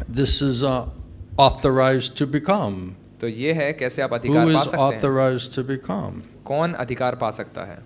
This is authorized to become. तो ये है कैसे आप Who अधिकार पा is सकते हैं, authorized to become? कौन अधिकार पा सकता है।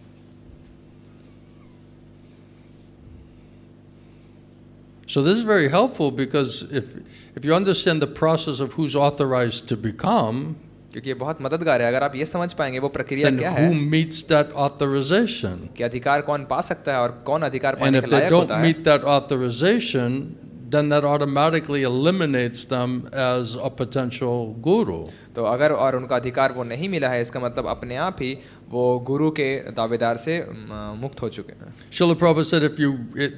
So this is very helpful because if you understand the process of who's authorized to become, क्योंकि ये बहुत मददगार है अगर आप ये समझ पाएंगे वो प्रक्रिया then क्या है who meets that authorization? कि अधिकार कौन पा सकता है और कौन अधिकार And पाने if के they लायक don't होता है। meet that authorization, then that automatically eliminates them as a potential guru. तो अगर और उनका अधिकार वो नहीं मिला है इसका मतलब अपने आप ही वो गुरु के दावेदार से मुक्त हो चुके हैं। Srila Prabhupada said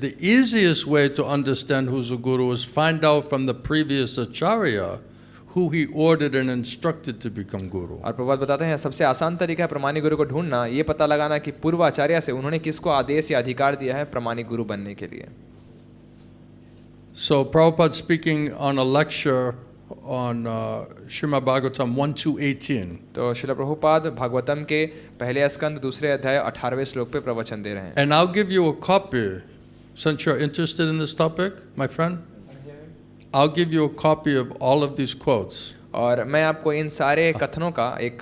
the easiest way to understand who's a guru is find out from the previous acharya who he ordered and instructed to become guru. और प्रभुपाद बताते हैं सबसे आसान तरीका है प्रमाणिक गुरु को ढूंढना, ये पता लगाना कि पूर्व आचार्य से उन्होंने किसको आदेश या अधिकार दिया है प्रमाणिक गुरु बनने के लिए। So Prabhupada speaking on a lecture on Srimad Bhagavatam 1-18. तो श्रील प्रभुपाद भागवतम के पहले स्कंद दूसरे अध्याय 18वें श्लोक पे प्रवचन दे रहे हैं। And I'll give you a copy, since you're interested in this topic, my friend. I'll give you a copy of all of these quotes. और मैं आपको इन सारे कथनों का एक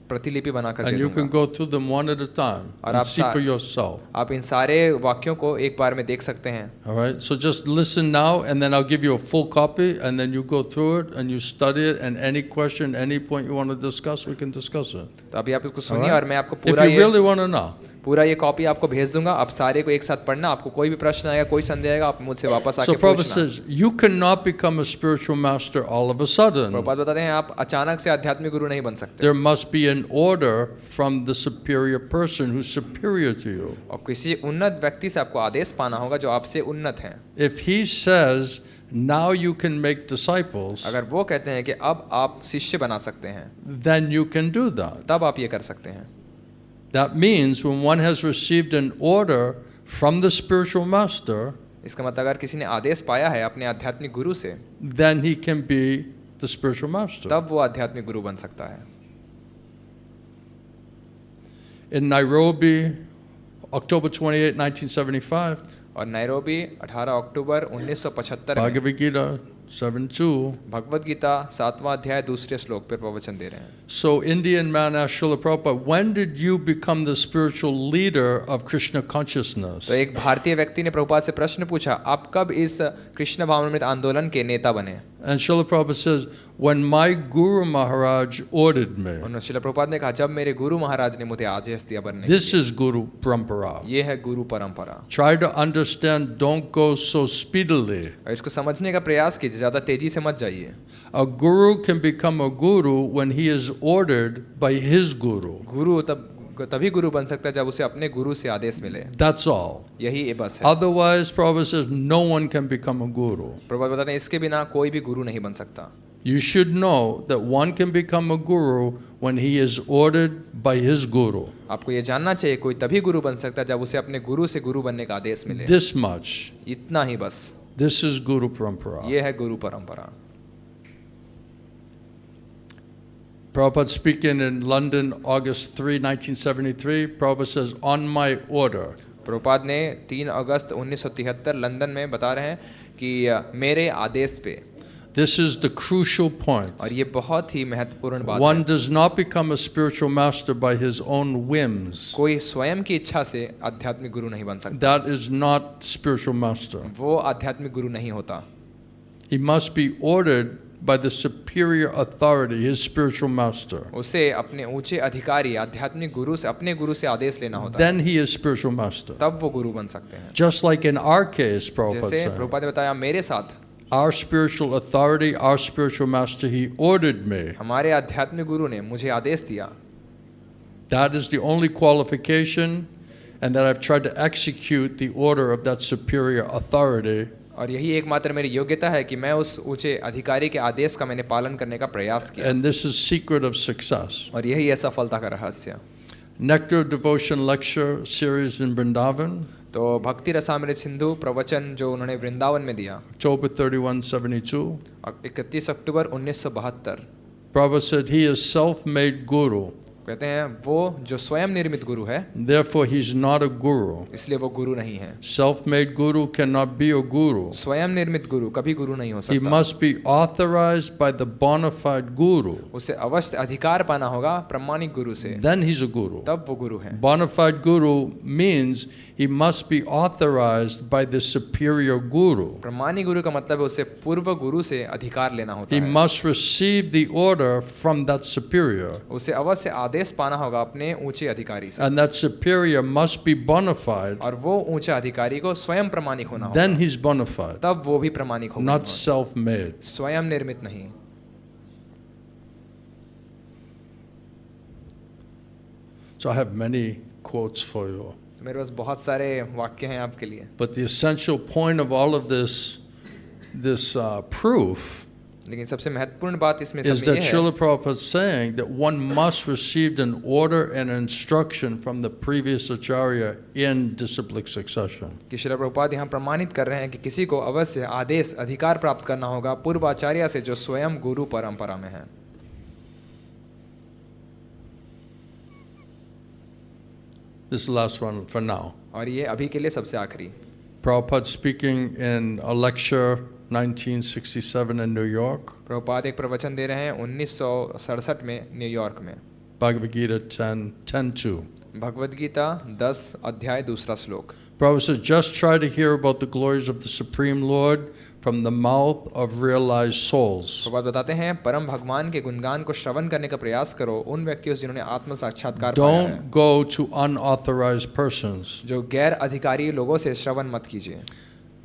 प्रतिलिपि बनाकर दे And you दूंगा can go through them one at a time और and see for yourself. आप इन सारे वाक्यों को एक बार में देख सकते हैं। All right, so just listen now, and then I'll give you a full copy, and then you go through it and you study it. And any question, any point you want to discuss, we can discuss it. तो अभी आप इसको सुनिए Alright. और मैं आपको If you really want to know. पूरा ये कॉपी आपको भेज दूंगा। आप सारे को एक साथ पढ़ना, आपको कोई भी प्रश्न आएगा, कोई संदेह आएगा, आप मुझसे वापस आके So Prabhupada पूछना। says you cannot become a spiritual master all of a sudden. Prabhupada बताते हैं आप अचानक से आध्यात्मिक गुरु नहीं बन सकते। There must be an order from the superior person who's superior to you. और किसी उन्नत व्यक्ति से आपको आदेश पाना होगा जो आपसे उन्नत है। If he says now you can make disciples, अगर वो कहते हैं कि अब आप शिष्य बना सकते हैं, then you can do that. तब आप ये कर सकते हैं। That means when one has received an order from the spiritual master, इसका मतलब अगर किसी ने आदेश पाया है अपने आध्यात्मिक गुरु से, then he can be the spiritual master. तब वो आध्यात्मिक गुरु बन सकता है। In Nairobi, October 28, 1975, और नैरोबी 18 अक्टूबर 1975 में Bhagavad Gita 7:2. भगवद गीता 7वां अध्याय दूसरे श्लोक पर प्रवचन दे रहे हैं। So Indian man asked Srila Prabhupada, when did you become the spiritual leader of Krishna consciousness? तो एक भारतीय व्यक्ति ने प्रभुपाद से प्रश्न पूछा, आप कब इस कृष्ण भावनामृत आंदोलन के नेता बने? And Srila Prabhupada says, when my Guru Maharaj ordered me. और श्रील प्रभुपाद ने कहा जब मेरे गुरु महाराज ने मुझे आदेश दिया बनने This is Guru Parampara. ये है गुरु परंपरा। Try to understand, don't go so speedily. और इसको समझने का प्रयास कीजिए, ज्यादा तेजी से मत जाइए। A guru can become a guru when he is ordered by his guru. गुरु तभी गुरु बन सकता है जब उसे अपने गुरु से आदेश मिले। That's all. यही बस है। Otherwise, Prabhupada says, no one can become a guru. Prabhupada बताते हैं इसके बिना कोई भी गुरु नहीं बन सकता। You should know that one can become a guru when he is ordered by his guru. आपको ये जानना चाहिए कोई तभी गुरु बन सकता है जब उसे अपने गुरु से गुरु बनने का आदेश मिले। This much. इतना ही बस। This is Guru Parampara. ये है गुरु परंपरा। Prabhupada speaking in London, August 3, 1973, Prabhupada says, on my order. Prabhupada ने 3 अगस्त 1973 लंदन में बता रहे हैं कि मेरे आदेश पे। This is the crucial point. और ये बहुत ही महत्वपूर्ण बात One है। does not become a spiritual master by his own whims. कोई स्वयं की इच्छा से आध्यात्मिक गुरु नहीं बन सकता। That is not spiritual master. वो आध्यात्मिक गुरु नहीं होता। He must be ordered by the superior authority, his spiritual master. उसे अपने ऊंचे अधिकारी आध्यात्मिक गुरु से अपने गुरु से आदेश लेना होता है। Then he is spiritual master. तब वो गुरु बन सकते हैं। Just like in our case, Prabhupada जैसे said, प्रभुपाद ने बताया मेरे साथ our spiritual authority, our spiritual master, he ordered me. हमारे आध्यात्मिक गुरु ने मुझे आदेश दिया। That is the only qualification, and that I've tried to execute the order of that superior authority. और यही एकमात्र मेरी योग्यता है कि मैं उस ऊंचे अधिकारी के आदेश का मैंने पालन करने का प्रयास किया। And this is secret of success. और यही है सफलता का रहस्य। Nectar of Devotion lecture series in Vrindavan, तो भक्ति रसामृत सिंधु प्रवचन जो उन्होंने वृंदावन में दिया October 31, 72. और 31 अक्टूबर 1972। Prabhupada said he is self-made guru. कहते हैं वो जो स्वयं निर्मित गुरु है, Therefore, he's not a guru. इसलिए वो गुरु नहीं है। Self-made guru cannot be a guru. स्वयं निर्मित गुरु कभी गुरु नहीं हो He सकता। must be authorized by the bona fide guru. उसे अवश्य अधिकार पाना होगा प्रमाणिक गुरु से, Then he's a guru. तब वो गुरु है। Bona fide guru means he must be authorized by the superior guru. प्रमाणिक गुरु का मतलब है उसे पूर्व गुरु से अधिकार लेना होता He है। must receive the order from that superior. उसे अवश्य आदेश पाना होगा अपने ऊंचे अधिकारी से, And that superior must be bona fide. और वो ऊंचा अधिकारी को स्वयं प्रमाणिक होना होगा, Then he's bona fide, तब वो भी प्रमाणिक होगा, not self-made. स्वयं निर्मित नहीं। So I have many quotes for you. तो मेरे पास बहुत सारे वाक्य हैं आपके लिए, But the essential point of all of this proof लेकिन सबसे महत्वपूर्ण बात इसमें is सब that ये है Srila Prabhupada is saying that one must receive an order and instruction from the previous acharya in disciplic succession. कि श्रील प्रभुपाद यहाँ प्रमाणित कर रहे हैं कि किसी को अवश्य आदेश अधिकार प्राप्त करना होगा पूर्व आचार्य से जो स्वयं गुरु परंपरा में है। This is the last one for now. और ये अभी के लिए सबसे आखिरी। Prabhupada speaking in a lecture 1967 in New York, Prabhupada एक प्रवचन दे रहे हैं 1967 में न्यूयॉर्क में। Bhagavad Gita 10:2. भगवद गीता 10 अध्याय 2 श्लोक। Prabhupada says, just try to hear about the glories of the Supreme Lord from the mouth of realized souls. Prabhupada बताते हैं परम भगवान के गुणगान को श्रवण करने का प्रयास करो उन व्यक्तियों से जिन्होंने आत्म साक्षात्कार पाया है। Don't go to unauthorized persons. जो गैर अधिकारी लोगों से श्रवण मत कीजिए।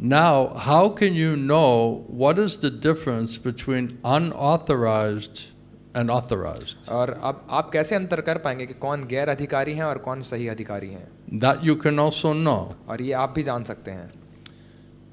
Now, how can you know what is the difference between unauthorized and authorized? और अब आप कैसे अंतर कर पाएंगे कि कौन गैर अधिकारी हैं और कौन सही अधिकारी हैं? That you can also know. और ये आप भी जान सकते हैं।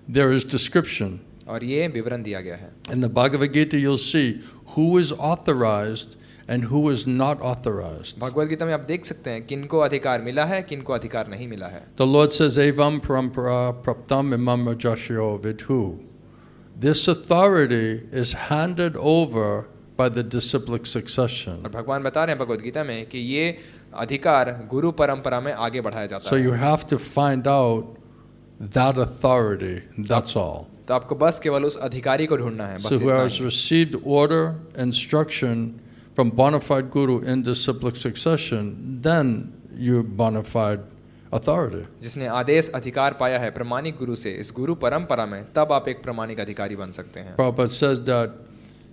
There is description. और ये विवरण दिया गया है। In the Bhagavad Gita, you'll see who is authorized and who is not authorized. Bhagavad Gita में आप देख सकते हैं किनको अधिकार मिला है, किनको अधिकार नहीं मिला है। The Lord says, Evam parampara praptam imam rajasyo vidhu. This authority is handed over by the disciplic succession. और भगवान बता रहे हैं भगवद गीता में कि ये अधिकार गुरु परंपरा में आगे बढ़ाया जाता So है। you have to find out that authority. That's all. तो आपको बस केवल उस अधिकारी को ढूंढना है, बस So who इतना has he. received order, instruction from bona fide guru in disciplic succession, then you bona fide authority. जिसने आदेश अधिकार पाया है प्रमाणिक गुरु से इस गुरु परंपरा में, तब आप एक प्रमाणिक अधिकारी बन सकते हैं। Prabhupada says that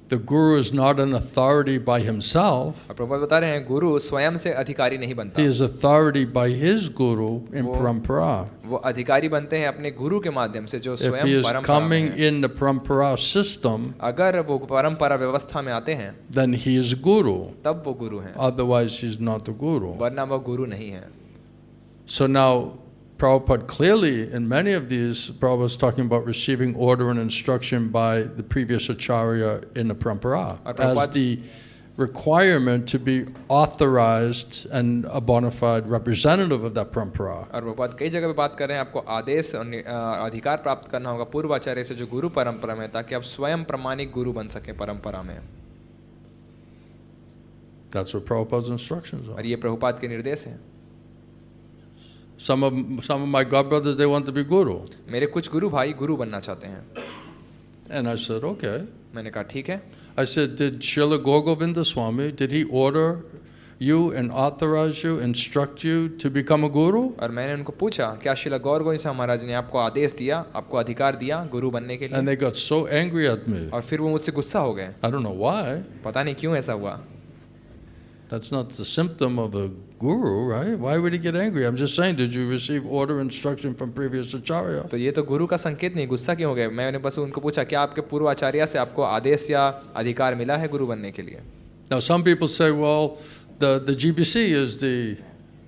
the guru is not an authority by himself. और प्रभुपाद बता रहे हैं गुरु स्वयं से अधिकारी नहीं बनता, He is authority by his guru in parampara. वो अधिकारी बनते हैं अपने गुरु के माध्यम से जो If he स्वयं is परंपरा में coming है। in the parampara system, अगर वो परंपरा व्यवस्था में आते हैं then he is guru. तब वो गुरु हैं, Otherwise, he's not the guru. वरना वो गुरु नहीं है। So now, Prabhupada clearly, in many of these, Prabhupada is talking about receiving order and instruction by the previous acharya in the parampara as the requirement to be authorized and a bona fide representative of that parampara. और प्रभुपाद कई जगह पे बात कर रहे हैं आपको आदेश और अधिकार प्राप्त करना होगा पूर्व आचार्य से जो गुरु परंपरा में, ताकि आप स्वयं प्रमाणिक गुरु बन सके परंपरा में। That's what Prabhupada's instructions are. और ये प्रभुपाद के निर्देश हैं। Some of my godbrothers, they want to be guru. मेरे कुछ गुरु भाई गुरु बनना चाहते हैं। And I said, okay. मैंने कहा ठीक है। I said, did Srila Gogovinda Swami, did he order you and authorize you, instruct you to become a guru? और मैंने उनको पूछा क्या श्रील गौर गोविंद साहब महाराज ने आपको आदेश दिया, आपको अधिकार दिया गुरु बनने के And लिए? they got so angry at me. और फिर वो मुझसे गुस्सा हो गए, I don't know why. पता नहीं क्यों ऐसा हुआ। That's not the symptom of a guru, right? Why would he get angry? I'm just saying, did you receive order instruction from previous acharya? तो ये तो गुरु का संकेत नहीं, गुस्सा क्यों हो गए? मैंने बस उनको पूछा क्या आपके पूर्व आचार्य से आपको आदेश या अधिकार मिला है गुरु बनने के लिए? Now, some people say, well, the GBC is the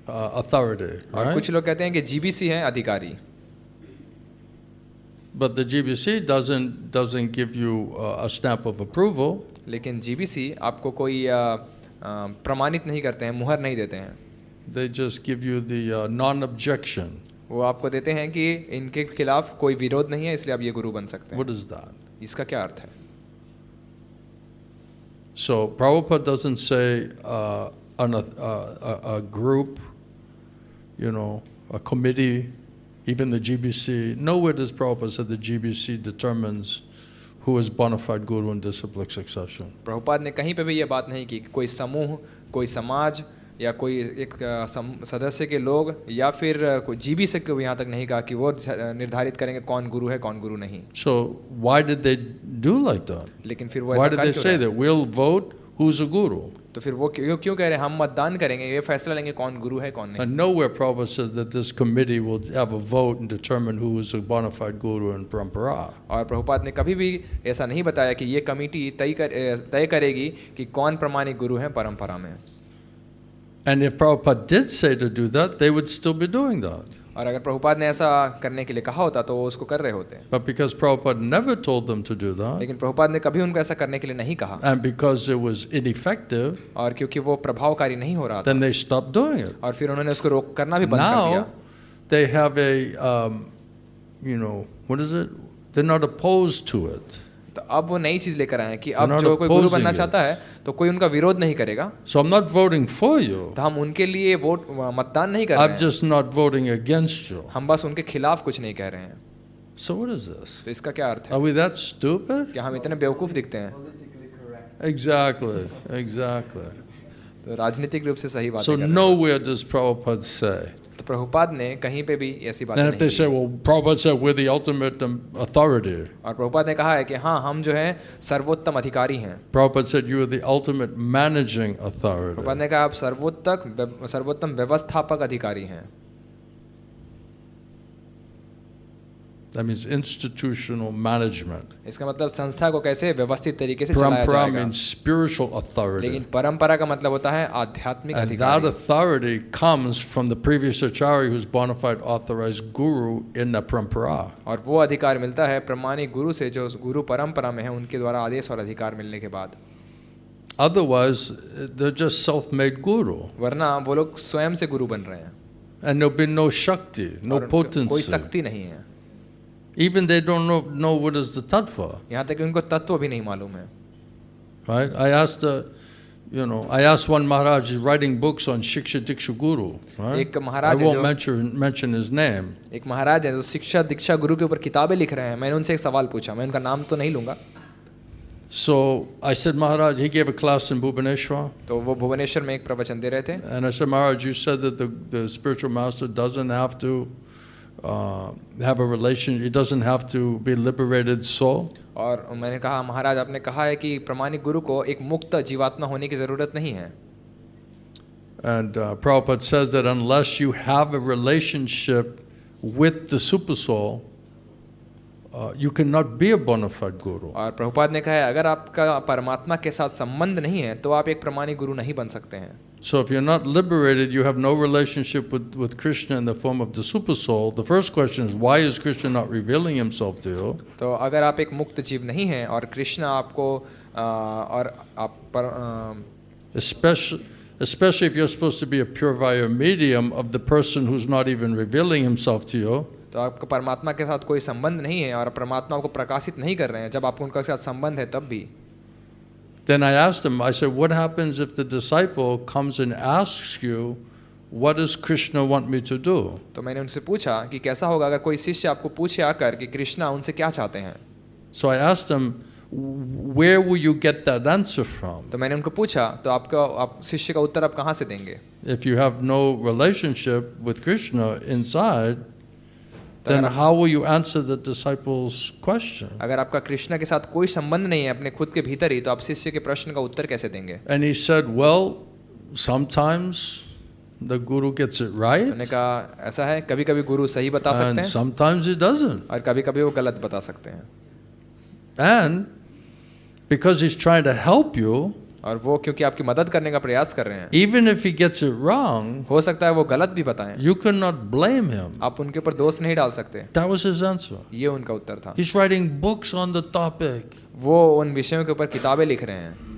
authority, और कुछ right? लोग कहते हैं कि जीबीसी है अधिकारी, But the GBC doesn't give you a stamp of approval. लेकिन जीबीसी आपको कोई प्रमाणित नहीं करते हैं, मुहर नहीं देते हैं। They just give you the non-objection. वो आपको देते हैं कि इनके खिलाफ कोई विरोध नहीं है, इसलिए आप ये गुरु बन सकते हैं। What is that? इसका क्या अर्थ है? So Prabhupada doesn't say a group, a committee, even the GBC. Nowhere does Prabhupada say the GBC determines who is bona fide guru and disciplic succession. Prabhupada ने कहीं पे भी ये बात नहीं की कि कोई समूह, कोई समाज या कोई एक सदस्य के लोग या फिर कोई जीबी से को यहाँ तक नहीं कहा कि वो निर्धारित करेंगे कौन गुरु है कौन गुरु नहीं. So why did they do like that? लेकिन फिर वो Why ऐसा did कर they क्यों say रहे? that we'll vote who's a guru? तो फिर वो क्यों कह रहे हैं हम मतदान करेंगे, ये फैसला लेंगे कौन गुरु है कौन नहीं. And nowhere Prabhupada says that this committee will have a vote and determine who is a bona fide guru in Parampara. और प्रभुपाद ने कभी भी ऐसा नहीं बताया कि ये कमेटी तय करेगी कि कौन प्रमाणिक गुरु है परंपरा में. And if Prabhupada did say to do that, they would still be doing that. और अगर प्रभुपाद ने ऐसा करने के लिए कहा होता तो वो उसको कर रहे होते. But because Prabhupada never told them to do that, लेकिन प्रभुपाद ने कभी उनको ऐसा करने के लिए नहीं कहा and because it was ineffective, और क्योंकि वो प्रभावकारी नहीं हो रहा था then they stopped doing it. और फिर उन्होंने उसको रोक करना भी बंद कर दिया. Now they have what is it? They're not opposed to it. तो अब वो नई चीज लेकर आए हैं कि They're अब not जो कोई गुरु opposing बनना it. चाहता है तो कोई उनका विरोध नहीं करेगा. So I'm not voting for you. तो हम उनके लिए वोट मतदान नहीं कर I'm रहे हैं, just not voting against you. हम बस उनके खिलाफ कुछ नहीं कह रहे हैं. So what is this? तो इसका क्या अर्थ है? Are we that stupid? क्या हम इतने बेवकूफ दिखते हैं? Exactly. तो राजनीतिक रूप से सही बात So है. nowhere does Prabhupada say. तो प्रभुपाद ने कहीं पे भी ऐसी बात Then नहीं if they say, की. well, Prabhupada said we're the ultimate authority. और प्रभुपाद ने कहा है कि हाँ हम जो है सर्वोत्तम अधिकारी हैं. Prabhupada said you are the ultimate managing authority. Prabhupada ने कहा आप सर्वोत्तम व्यवस्थापक अधिकारी हैं. That means institutional management. इसका मतलब संस्था को कैसे व्यवस्थित तरीके से चलाया Parampara जाएगा. means spiritual authority. लेकिन परंपरा का मतलब होता है आध्यात्मिक And that अधिकारी. authority comes from the previous acharya who's bona fide authorized guru in the parampara. और वो अधिकार मिलता है प्रमाणिक गुरु से जो गुरु परंपरा में है उनके द्वारा आदेश और अधिकार मिलने के बाद. Otherwise, they're just self-made guru. वरना वो लोग स्वयं से गुरु बन रहे हैं. And there'll be no shakti, no और कोई potency. शक्ति नहीं है. Even they don't know what is the tattva. यहाँ तक कि उनको तत्व भी नहीं मालूम है. Right? I asked one Maharaj, he's writing books on Shiksha Diksha Guru. Right? एक महाराज I है won't जो mention his name. एक महाराज है जो शिक्षा दीक्षा गुरु के ऊपर किताबें लिख रहे हैं. मैंने उनसे एक सवाल पूछा, मैं उनका नाम तो नहीं लूंगा. So I said, Maharaj, he gave a class in Bhubaneswar. तो वो भुवनेश्वर में एक प्रवचन दे रहे थे. And I said, Maharaj, you said that the spiritual master doesn't have to have a relation, he doesn't have to be liberated soul. और मैंने कहा महाराज आपने कहा है कि प्रमाणिक गुरु को एक मुक्त जीवात्मा होने की जरूरत नहीं है. And Prabhupada says that unless you have a relationship with the super soul, you cannot be a bona fide guru. और प्रभुपाद ने कहा है अगर आपका परमात्मा के साथ संबंध नहीं है तो आप एक प्रमाणिक गुरु नहीं बन सकते हैं. So if you're not liberated, you have no relationship with Krishna in the form of the super soul. The first question is, why is Krishna not revealing himself to you? तो अगर आप एक मुक्त जीव नहीं हैं और कृष्ण आपको और आप पर Especially if you're supposed to be a pure vaya medium of the person who's not even revealing himself to you, तो आपका परमात्मा के साथ कोई संबंध नहीं है और परमात्मा को प्रकाशित नहीं कर रहे हैं, जब आपको उनका साथ संबंध है तब भी. then I asked him, I said, what happens if the disciple comes and asks you, what does Krishna want me to do? तो मैंने उनसे पूछा कि कैसा होगा अगर कोई शिष्य आपको पूछे आकर कि कृष्णा उनसे क्या चाहते हैं. So I asked him, where will you get that answer from? तो मैंने उनको पूछा तो आप शिष्य का उत्तर आप कहाँ से देंगे? If you have no relationship with Krishna inside, then how will you answer the disciple's question? अगर आपका कृष्णा के साथ कोई संबंध नहीं है अपने खुद के भीतर ही, तो आप शिष्य के प्रश्न का उत्तर कैसे देंगे? And he said, well, sometimes the guru gets it right, मैंने कहा ऐसा है, कभी-कभी गुरु सही बता सकते and हैं sometimes he doesn't. और कभी-कभी वो गलत बता सकते हैं. And because he's trying to help you, और वो क्योंकि आपकी मदद करने का प्रयास कर रहे हैं, even if he gets it wrong, हो सकता है वो गलत भी बताएं, you cannot blame him. आप उनके ऊपर दोष नहीं डाल सकते. That was his answer. ये उनका उत्तर था. He's writing books on the topic. वो उन विषयों के ऊपर किताबें लिख रहे हैं.